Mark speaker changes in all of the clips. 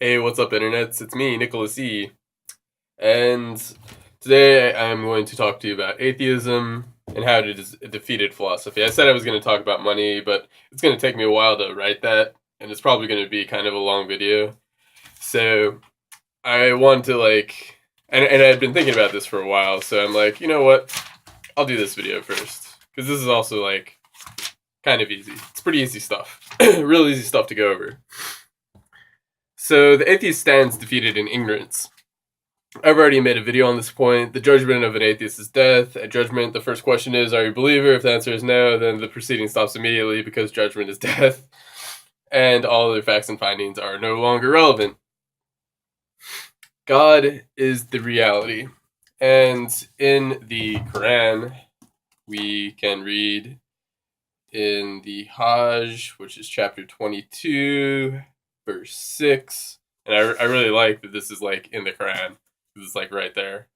Speaker 1: Hey, what's up, internets? It's me, Nicholas E. And today I'm going to talk to you about atheism and how it is a defeated philosophy. I said I was going to talk about money, but it's going to take me a while to write that, and it's probably going to be kind of a long video. So I want to and I've been thinking about this for a while, so I'm like, you know what? I'll do this video first. Because this is also kind of easy. It's pretty easy stuff. Real easy stuff to go over. So the atheist stands defeated in ignorance. I've already made a video on this point. The judgment of an atheist is death. At judgment, the first question is, are you a believer? If the answer is no, then the proceeding stops immediately because judgment is death. And all other facts and findings are no longer relevant. God is the reality. And in the Quran, we can read in the Hajj, which is chapter 22, verse 6. And I really like that this is in the Quran. This is right there.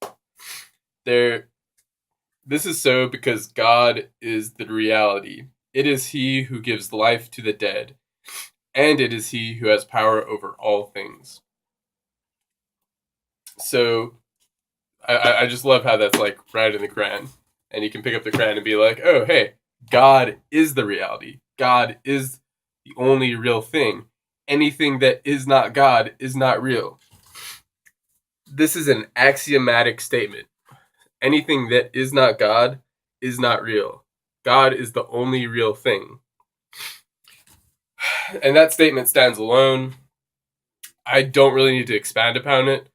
Speaker 1: This is so because God is the reality. It is He who gives life to the dead, and it is He who has power over all things. So I just love how that's right in the Quran. And you can pick up the Quran and be like, oh, hey, God is the reality. God is the only real thing. Anything that is not God is not real. This is an axiomatic statement. Anything that is not God is not real. God is the only real thing. And that statement stands alone. I don't really need to expand upon it.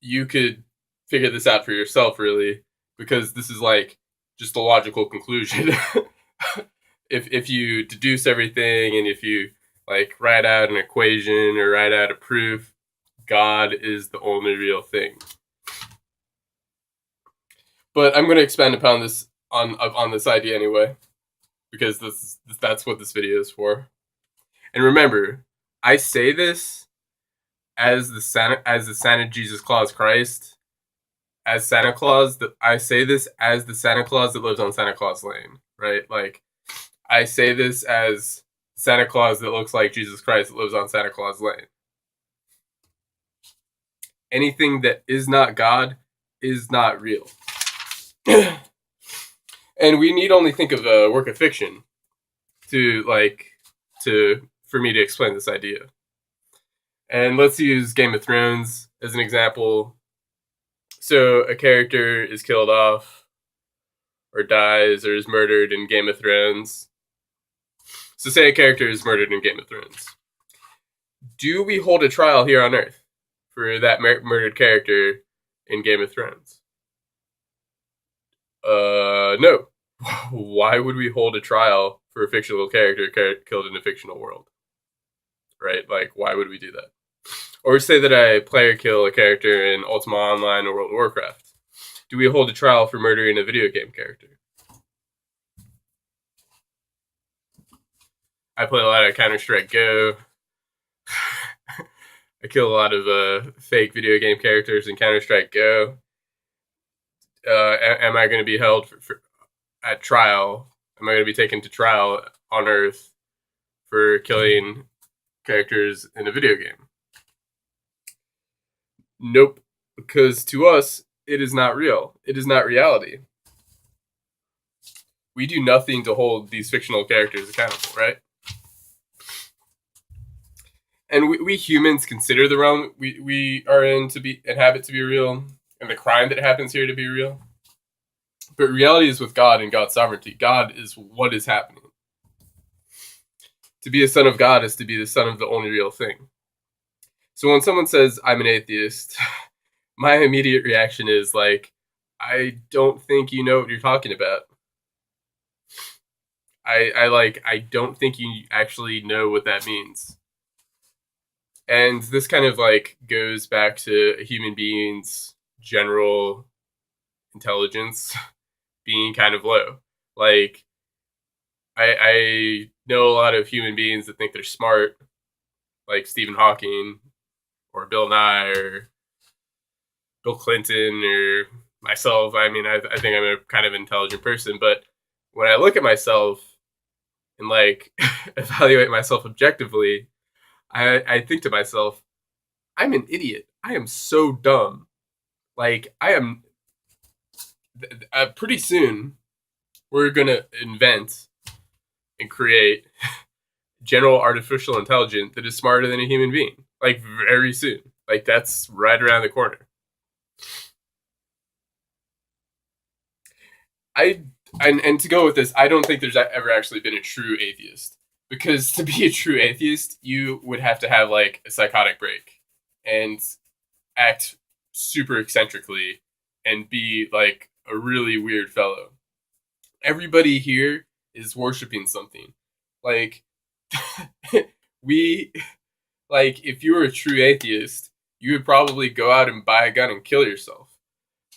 Speaker 1: You could figure this out for yourself, really, because this is just a logical conclusion. if you deduce everything and if you write out an equation or write out a proof, God is the only real thing. But I'm going to expand upon this on this idea anyway, because that's what this video is for. And remember, I say this as the Santa Jesus Claus Christ, as Santa Claus. I say this as the Santa Claus that lives on Santa Claus Lane, right? I say this as Santa Claus that looks like Jesus Christ that lives on Santa Claus Lane. Anything that is not God is not real. And we need only think of a work of fiction for me to explain this idea. And let's use Game of Thrones as an example. So a character is killed off or dies or is murdered in Game of Thrones. So say a character is murdered in Game of Thrones. Do we hold a trial here on Earth for that murdered character in Game of Thrones? No. Why would we hold a trial for a fictional character killed in a fictional world? Right? Why would we do that? Or say that a player kill a character in Ultima Online or World of Warcraft. Do we hold a trial for murdering a video game character? I play a lot of Counter-Strike Go. I kill a lot of fake video game characters in Counter-Strike Go. Am I going to be held at trial? Am I going to be taken to trial on Earth for killing characters in a video game? Nope, because to us, it is not real. It is not reality. We do nothing to hold these fictional characters accountable, right? And we humans consider the realm we are in to be inhabit to be real, and the crime that happens here to be real. But reality is with God and God's sovereignty. God is what is happening. To be a son of God is to be the son of the only real thing. So when someone says, I'm an atheist, my immediate reaction is I don't think you know what you're talking about. I don't think you actually know what that means. And this kind of goes back to a human being's general intelligence being kind of low. I know a lot of human beings that think they're smart, like Stephen Hawking or Bill Nye or Bill Clinton or myself. I mean, I think I'm a kind of intelligent person, but when I look at myself and evaluate myself objectively, I think to myself, I'm an idiot. I am so dumb. Like, I am. Pretty soon, we're gonna invent and create general artificial intelligence that is smarter than a human being. Like, very soon. Like, that's right around the corner. I and to go with this, I don't think there's ever actually been a true atheist, because to be a true atheist, you would have to have like a psychotic break and act super eccentrically and be like a really weird fellow. Everybody here is worshiping something. Like, we like, if you were a true atheist, you would probably go out and buy a gun and kill yourself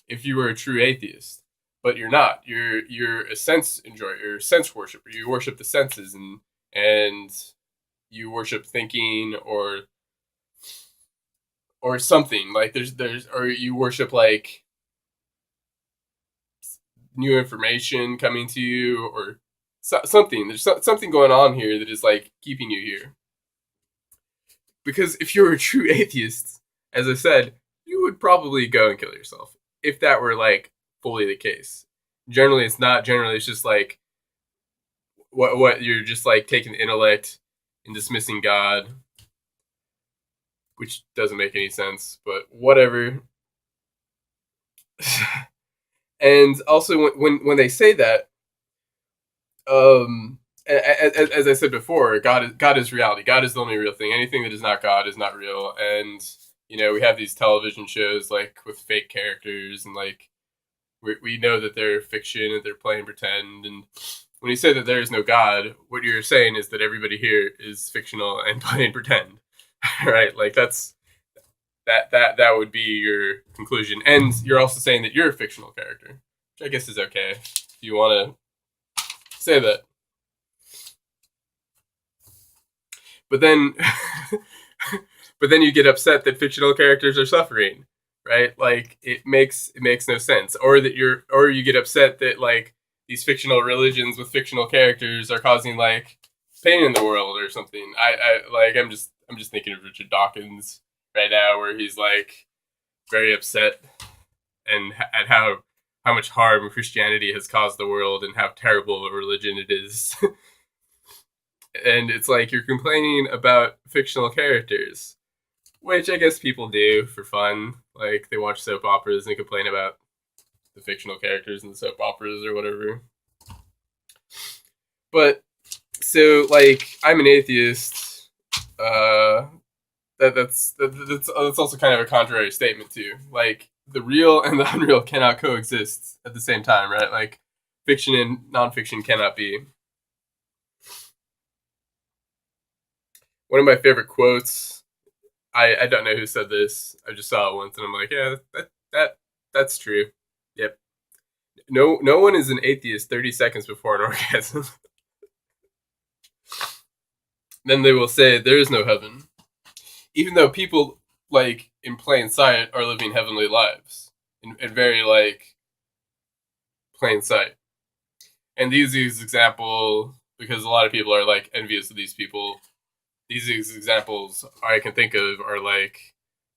Speaker 1: if you were a true atheist. But you're not. You're a sense enjoyer. You're a sense worshiper. You worship the senses, and you worship thinking or something. Like, there's or you worship like new information coming to you, or something. There's something going on here that is like keeping you here. Because if you were a true atheist, as I said, you would probably go and kill yourself if that were like fully the case. Generally, it's not. Generally, it's just like what you're just like taking the intellect and dismissing God, which doesn't make any sense, but whatever. And also, when they say that, as I said before, God is reality. God is the only real thing. Anything that is not God is not real. And we have these television shows like with fake characters, and like we know that they're fiction and they're playing pretend. And when you say that there is no God, what you're saying is that everybody here is fictional and playing pretend, right? Like, that would be your conclusion. And you're also saying that you're a fictional character, which I guess is okay if you want to say that. But then, but then you get upset that fictional characters are suffering, right? Like, it makes no sense. Or that you get upset that like these fictional religions with fictional characters are causing like pain in the world or something. I'm just thinking of Richard Dawkins right now, where he's like very upset and at how much harm Christianity has caused the world and how terrible a religion it is. And it's like you're complaining about fictional characters, which I guess people do for fun. Like, they watch soap operas and complain about the fictional characters in the soap operas or whatever. But so, like, I'm an atheist. That's also kind of a contrary statement too. Like, the real and the unreal cannot coexist at the same time, right? Like, fiction and nonfiction cannot be. One of my favorite quotes. I don't know who said this. I just saw it once, and I'm like, yeah, that's true. Yep. No one is an atheist 30 seconds before an orgasm. Then they will say there is no heaven, even though people like in plain sight are living heavenly lives in very like plain sight. And these example, because a lot of people are like envious of these people. These examples I can think of are like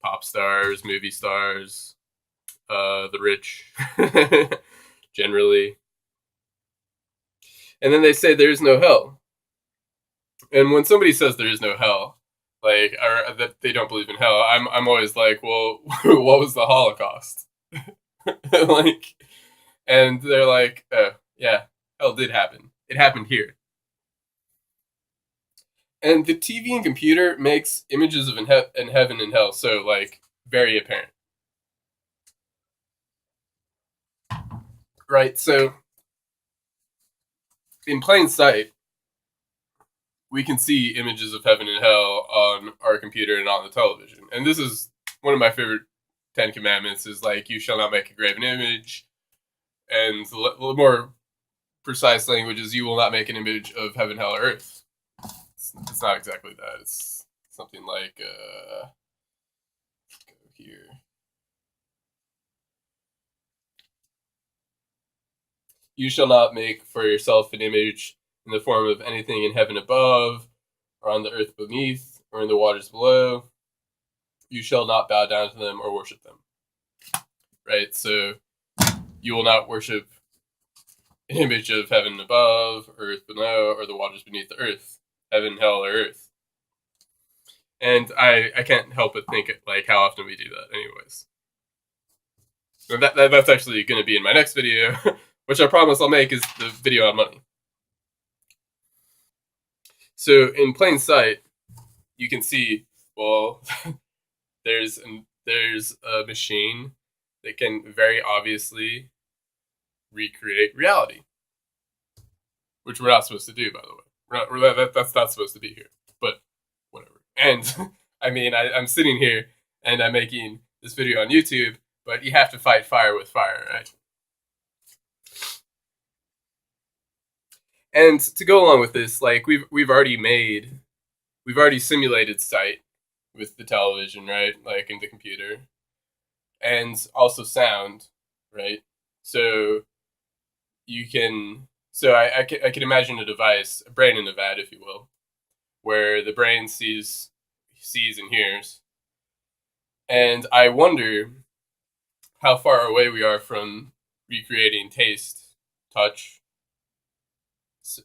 Speaker 1: pop stars, movie stars, the rich, generally. And then they say there is no hell. And when somebody says there is no hell, like, or that they don't believe in hell, I'm always like, well, what was the Holocaust? Like, and they're like, oh yeah, hell did happen. It happened here. And the TV and computer makes images of in heaven and hell so like very apparent, right? So in plain sight, we can see images of heaven and hell on our computer and on the television. And this is one of my favorite 10 Commandments, is like, you shall not make a graven image. And the more precise language is, you will not make an image of heaven, hell, or earth. It's not exactly that. It's something like, go here. You shall not make for yourself an image in the form of anything in heaven above, or on the earth beneath, or in the waters below. you shall not bow down to them or worship them. Right? So you will not worship an image of heaven above, earth below, or the waters beneath the earth. Heaven, hell, or earth. And I can't help but think like how often we do that anyways. So that's actually going to be in my next video, which I promise I'll make, is the video on money. So in plain sight, you can see, well, there's a machine that can very obviously recreate reality, which we're not supposed to do, by the way. That's not supposed to be here, but whatever. And I mean, I'm sitting here and I'm making this video on YouTube, but you have to fight fire with fire, right? And to go along with this, like we've already simulated sight with the television, right? Like in the computer, and also sound, right? So you can, so I can imagine a device, a brain in a vat, if you will, where the brain sees and hears, and I wonder how far away we are from recreating taste, touch,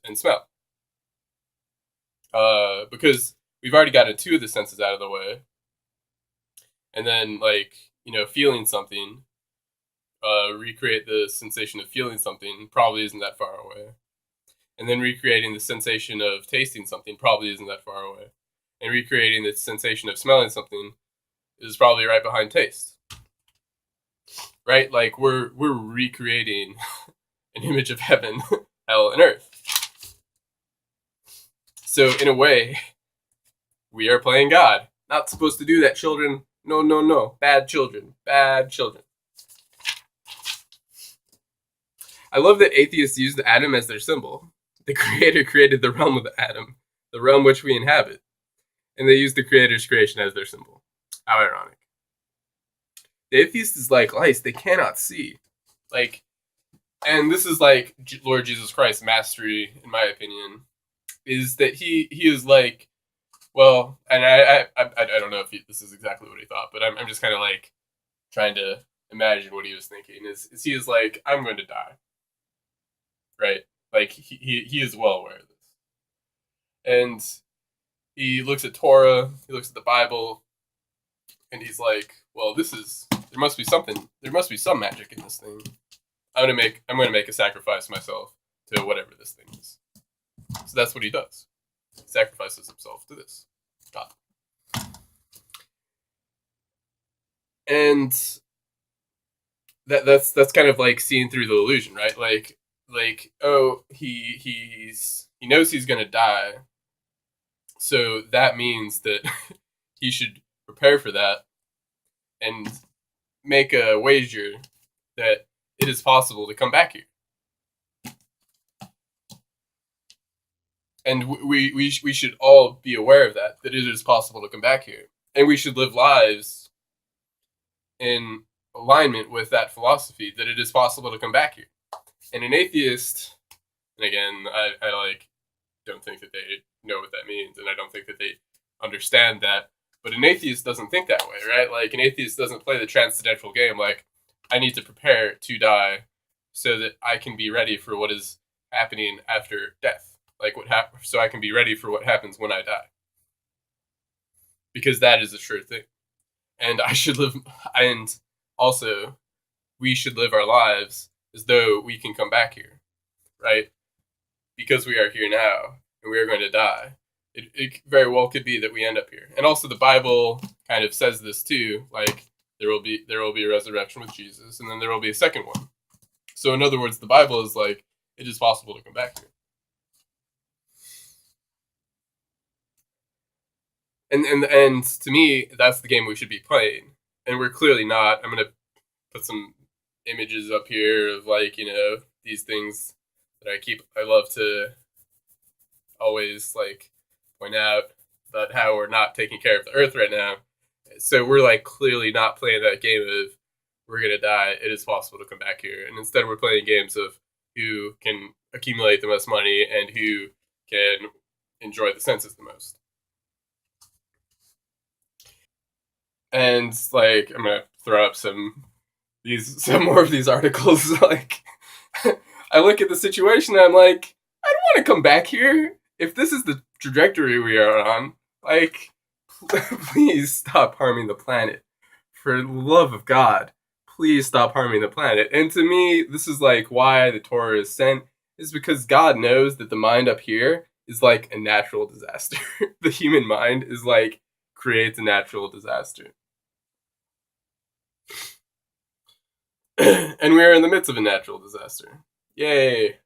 Speaker 1: and smell. Because we've already gotten two of the senses out of the way, and then like feeling something, recreate the sensation of feeling something probably isn't that far away, and then recreating the sensation of tasting something probably isn't that far away, and recreating the sensation of smelling something is probably right behind taste. Right? Like we're recreating an image of heaven, hell, and earth. So in a way, we are playing God. Not supposed to do that, children. No, no, no. Bad children. Bad children. I love that atheists use the atom as their symbol. The creator created the realm of the atom, the realm which we inhabit, and they use the creator's creation as their symbol. How ironic. The atheist is like lice, they cannot see. Like, and this is like Lord Jesus Christ's mastery, in my opinion, is that he is like, well, and I don't know if this is exactly what he thought, but I'm just kind of like trying to imagine what he was thinking. Is he is like, I'm going to die, right? Like he is well aware of this, and he looks at Torah, he looks at the Bible, and he's like, well, there must be something, there must be some magic in this thing. I'm gonna make a sacrifice myself to whatever this thing is. So that's what he does. He sacrifices himself to this God. And that's kind of like seeing through the illusion, right? Like oh, he knows he's gonna die, so that means that he should prepare for that and make a wager that it is possible to come back here. And we should all be aware of that it is possible to come back here. And we should live lives in alignment with that philosophy that it is possible to come back here. And an atheist, and again, I like don't think that they know what that means, and I don't think that they understand that. But an atheist doesn't think that way, right? Like an atheist doesn't play the transcendental game. Like I need to prepare to die so that I can be ready for what is happening after death. Like so I can be ready for what happens when I die. Because that is a sure thing. And I should live, and also we should live our lives as though we can come back here, right? Because we are here now and we are going to die. It very well could be that we end up here. And also the Bible kind of says this too, like there will be a resurrection with Jesus, and then there will be a second one. So in other words, the Bible is like, it is possible to come back here. And to me, that's the game we should be playing. And we're clearly not. I'm gonna put some images up here of like, these things that I love to always like point out about how we're not taking care of the earth right now. So we're like clearly not playing that game of we're gonna die, it is possible to come back here. And instead we're playing games of who can accumulate the most money and who can enjoy the senses the most. And like I'm gonna throw up some more of these articles. Like I look at the situation and I'm like, I don't want to come back here. If this is the trajectory we are on, like, please stop harming the planet. For the love of God, please stop harming the planet. And to me, this is like why the Torah is sent, is because God knows that the mind up here is like a natural disaster. The human mind is like creates a natural disaster. And we are in the midst of a natural disaster. Yay.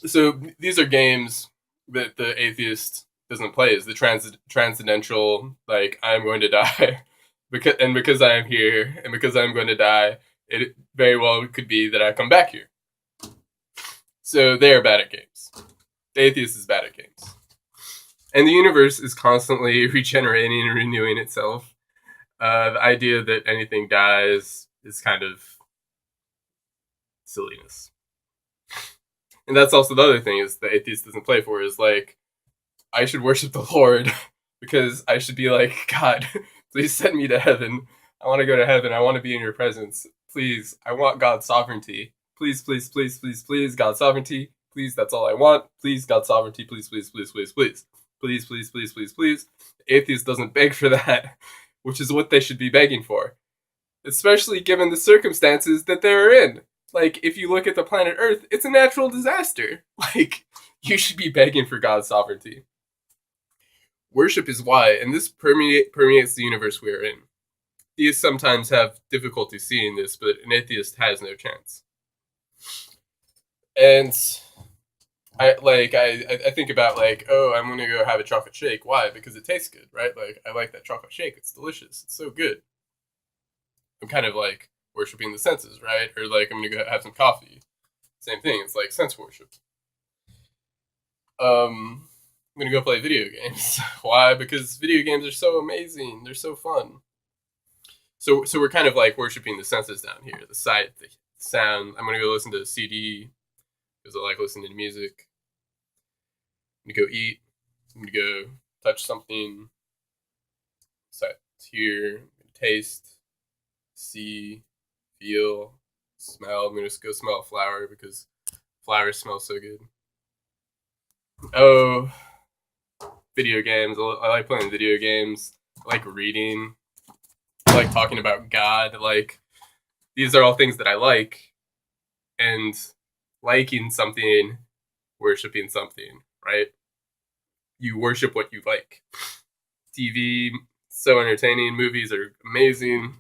Speaker 1: So these are games that the atheist doesn't play. Is the transcendental, like I'm going to die, because I am here and because I'm going to die, it very well could be that I come back here. So they are bad at games. The atheist is bad at games, and the universe is constantly regenerating and renewing itself. The idea that anything dies is kind of silliness. And that's also the other thing is the atheist doesn't play for is like, I should worship the Lord because I should be like, God, please send me to heaven. I want to go to heaven. I want to be in your presence. Please, I want God's sovereignty. Please, please, please, please, please, God's sovereignty. Please, that's all I want. Please, God's sovereignty. Please, please, please, please, please. Please, please, please, please, please. The atheist doesn't beg for that, which is what they should be begging for. Especially given the circumstances that they're in. Like, if you look at the planet Earth, it's a natural disaster. Like, you should be begging for God's sovereignty. Worship is why, and this permeates the universe we are in. Theists sometimes have difficulty seeing this, but an atheist has no chance. And I think about like, oh, I'm gonna go have a chocolate shake. Why? Because it tastes good, right? Like I like that chocolate shake. It's delicious. It's so good. I'm kind of like worshiping the senses, right? Or like I'm gonna go have some coffee. Same thing. It's like sense worship. I'm gonna go play video games. Why? Because video games are so amazing. They're so fun. So we're kind of like worshiping the senses down here. The sight, the sound. I'm gonna go listen to a CD because I like listening to music. I'm gonna go eat. I'm gonna go touch something. Sight, hear, taste, see, feel, smell. I'm gonna just go smell a flower because flowers smell so good. Oh, video games. I like playing video games. I like reading. I like talking about God. Like, these are all things that I like. And liking something, worshiping something, right? You worship what you like. TV, so entertaining. Movies are amazing.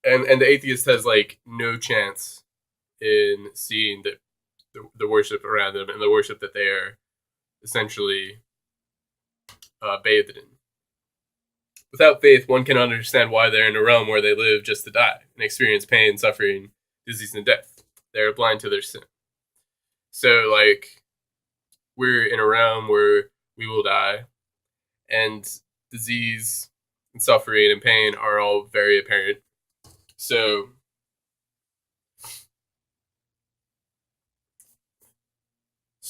Speaker 1: And the atheist has like no chance in seeing the worship around them and the worship that they are essentially bathed in. Without faith, one cannot understand why they're in a realm where they live just to die and experience pain, suffering, disease, and death. They're blind to their sin. So, like, we're in a realm where we will die, and disease and suffering and pain are all very apparent. So,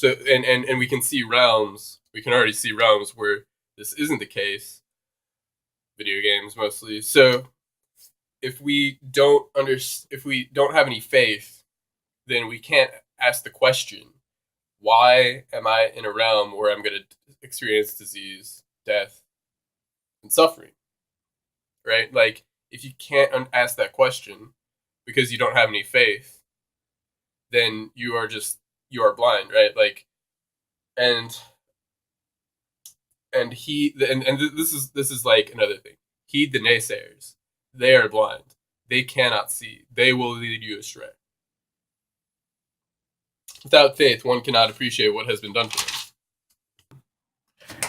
Speaker 1: and we can see realms. We can already see realms where this isn't the case. Video games mostly. So, if we don't have any faith, then we can't ask the question, why am I in a realm where I'm going to experience disease, death, and suffering? Right? Like, if you can't ask that question because you don't have any faith, then you are blind, right? Like, and this is like another thing. Heed the naysayers. They are blind. They cannot see. They will lead you astray. Without faith, one cannot appreciate what has been done for them.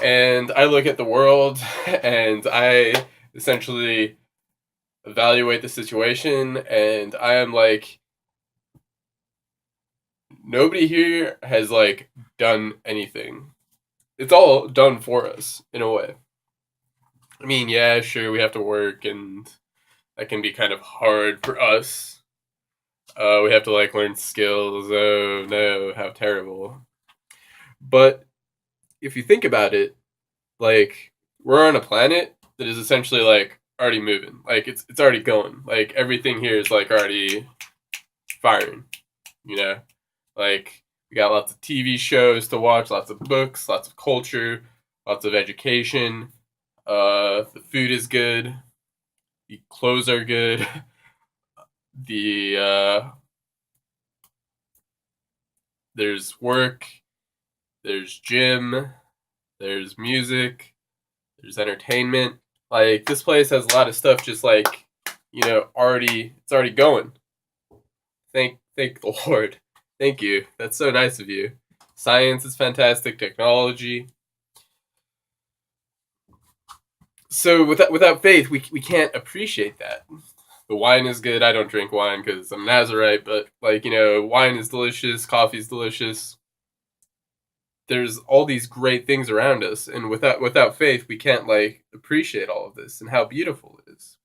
Speaker 1: And I look at the world and I essentially evaluate the situation, and I am like, nobody here has like done anything. It's all done for us in a way. I mean, yeah, sure, we have to work, and that can be kind of hard for us. We have to like learn skills. Oh no, how terrible. But if you think about it, Like, we're on a planet that is essentially like already moving. Like, it's already going. Like, everything here is like already firing. You know, like, we got lots of TV shows to watch, lots of books, lots of culture, lots of education. The food is good. The clothes are good. The there's work. There's gym. There's music. There's entertainment. Like, this place has a lot of stuff. Just like, it's already going. Thank the Lord. Thank you. That's so nice of you. Science is fantastic. Technology. So without faith, we can't appreciate that. The wine is good. I don't drink wine because I'm Nazarite, but like, wine is delicious. Coffee's delicious. There's all these great things around us, and without faith, we can't like appreciate all of this and how beautiful it is.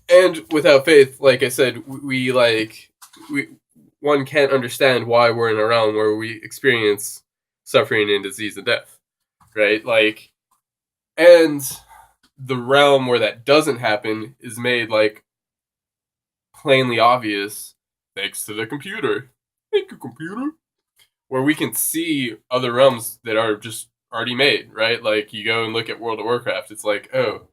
Speaker 1: And without faith, like I said, we one can't understand why we're in a realm where we experience suffering and disease and death, right? Like, and the realm where that doesn't happen is made like plainly obvious thanks to the computer. Thank you, computer. Where we can see other realms that are just already made, right? Like, you go and look at World of Warcraft, it's like, oh,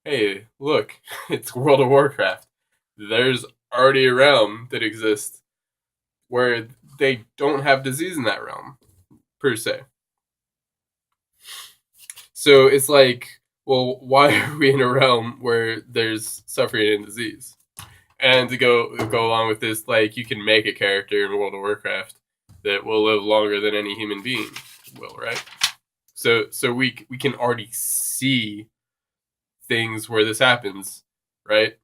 Speaker 1: hey, look, it's World of Warcraft. There's already a realm that exists where they don't have disease in that realm, per se. So it's like, well, why are we in a realm where there's suffering and disease? And to go along with this, like, you can make a character in World of Warcraft that will live longer than any human being will, right? So we can already see things where this happens, right?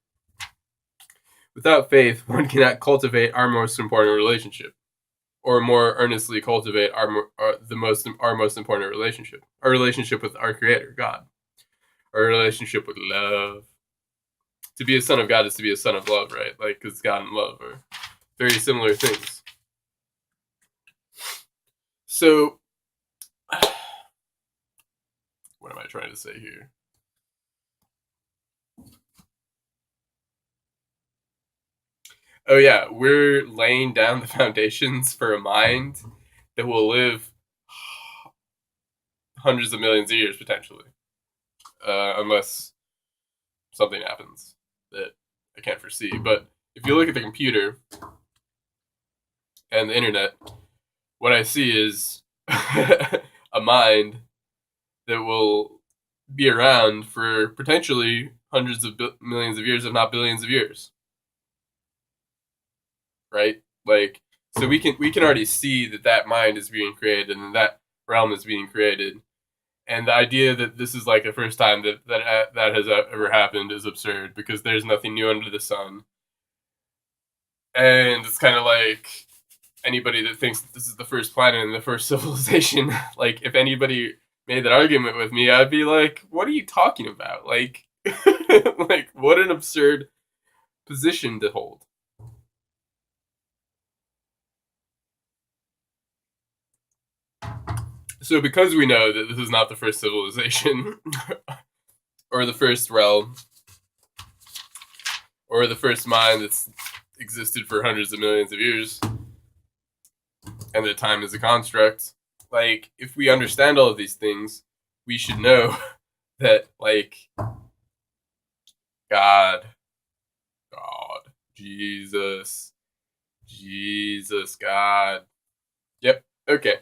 Speaker 1: Without faith, one cannot cultivate our most important relationship, or more earnestly cultivate our most important relationship, our relationship with our Creator, God, our relationship with love. To be a son of God is to be a son of love, right? Like, because God and love are very similar things. So, what am I trying to say here? Oh yeah, we're laying down the foundations for a mind that will live hundreds of millions of years potentially, unless something happens that I can't foresee. But if you look at the computer and the internet, what I see is a mind that will be around for potentially hundreds of millions of years, if not billions of years. Right? Like, so we can already see that mind is being created and that realm is being created. And the idea that this is like the first time that has ever happened is absurd, because there's nothing new under the sun. And it's kind of like, anybody that thinks that this is the first planet and the first civilization, like, if anybody made that argument with me, I'd be like, what are you talking about? Like, like, what an absurd position to hold. So because we know that this is not the first civilization, or the first realm, or the first mind that's existed for hundreds of millions of years, and that time is a construct, like, if we understand all of these things, we should know that, like, God, Jesus, God. Yep, okay.